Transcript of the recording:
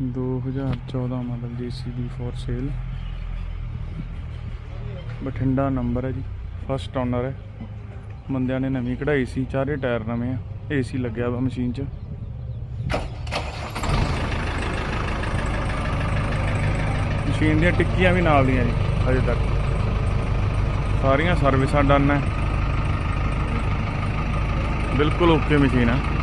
2014 model JCB for sale, Bathinda number है जी, first owner है। बंदियां ने नवी कढ़ाई सी, चारे टायर नवे आ, AC लग्या वा मशीन च। मशीन दी टिक्कियां भी नाल दियां जी, अजे तक सारियां सर्विसां डन है, बिल्कुल ओके मशीन है।